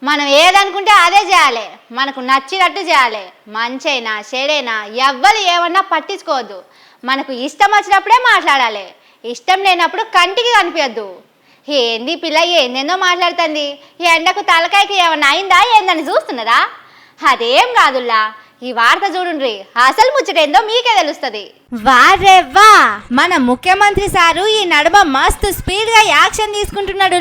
మనం ఏదనుకుంటే అదే చేయాలి, మనకు నచ్చినట్టు చేయాలి. మంచైనా చెడైనా ఎవ్వరు ఏమన్నా పట్టించుకోవద్దు. మనకు ఇష్టం వచ్చినప్పుడే మాట్లాడాలి, ఇష్టం లేనప్పుడు కంటికి కనిపించద్దు. ఏంది పిల్ల ఏందేందో మాట్లాడుతుంది, ఈ ఎండకు తలకాయకి ఏమన్నా అయిందా ఏందని చూస్తున్నారా? అదేం కాదుల్లా, ఈ వార్త చూడుండ్రి, అసలు ముచ్చటేందో మీకే తెలుస్తుంది. వారెవ్వా, మన ముఖ్యమంత్రి సారు ఈ నడుమ మస్తు స్పీడ్ గా యాక్షన్ తీసుకుంటున్నాడు.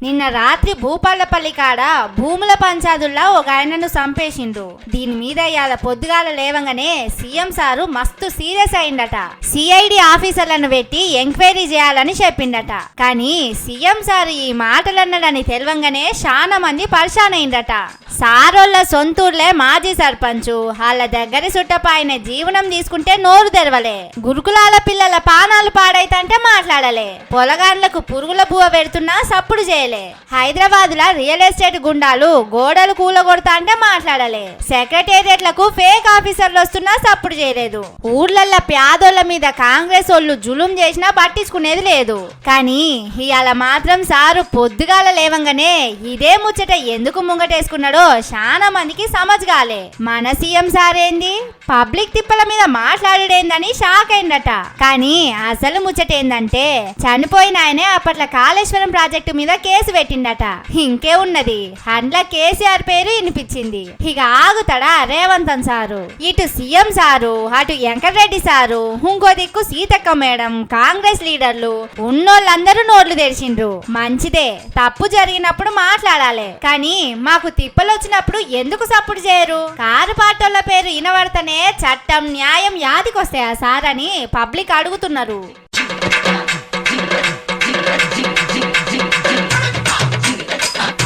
నిన్న రాత్రి భూపాలపల్లి కాడ భూముల పంచాదుల్లా ఒక ఆయనను చంపేసిండు. దీని మీద ఇవాళ పొద్దుగాల లేవంగానే సీఎం సారు మస్తు సీరియస్ అయిందట. సిఐడి ఆఫీసర్లను పెట్టి ఎంక్వైరీ చేయాలని చెప్పిండట. కానీ సీఎం సారు ఈ మాటలన్నాడని తెలవంగానే చాలా మంది పరిశాన్ అయిందట. సారోళ్ళ సొంతూర్లే మాజీ సర్పంచు, వాళ్ళ దగ్గర చుట్టపాయన జీవనం తీసుకుంటే నోరు తెరవలే, గురుకులాల పిల్లల పానాలు పాడైతంటే మాట్లాడలే, పొలగాండ్లకు పురుగుల బువ్వ పెడుతున్నా సప్పుడు చేయలే, హైదరాబాద్ లా రియల్ ఎస్టేట్ గుండాలు గోడలు కూలగొడతా అంటే మాట్లాడలే, సెక్రటేరియట్లకు ఫేక్ ఆఫీసర్లు వస్తున్నా సప్పుడు చేయలేదు, ఊర్లల్ల పేదోళ్ల మీద కాంగ్రెస్ వాళ్ళు జులుం చేసినా పట్టించుకునేది లేదు. కానీ ఇవాళ మాత్రం సారు పొద్దుగాల లేవంగానే ఇదే ముచ్చట ఎందుకు ముంగటేసుకున్నాడో చాలా మందికి సమజ్గాలే. మన సీఎం సార్ ఏంది పబ్లిక్ తిప్పల మీద మాట్లాడేందని షాక్ అయిందట. కానీ అసలు ముచ్చట ఏందంటే చనిపోయిన ఆయనే అప్పట్లో కాళేశ్వరం ప్రాజెక్టు మీద కేసు పెట్టిండట. ఇంకే ఉన్నది, అందులో కేసీఆర్ పేరు వినిపించింది. ఇక ఆగుతాడా రేవంతన్ సారు? ఇటు సీఎం సారు, అటు వెంకటరెడ్డి సారు, ఇంకో దిక్కు సీతక్క మేడం, కాంగ్రెస్ లీడర్లు ఉన్నోళ్ళందరూ నోళ్లు తెరిచిండ్రు. మంచిదే, తప్పు జరిగినప్పుడు మాట్లాడాలి, కానీ మాకు తిప్పలు వచ్చినప్పుడు ఎందుకు సపోర్ట్ చేయరు? కారు పాటోళ్ల పేరు వినబడతనే చట్టం న్యాయం యాదికొస్తాయా సార్ అని పబ్లిక్ అడుగుతున్నారు.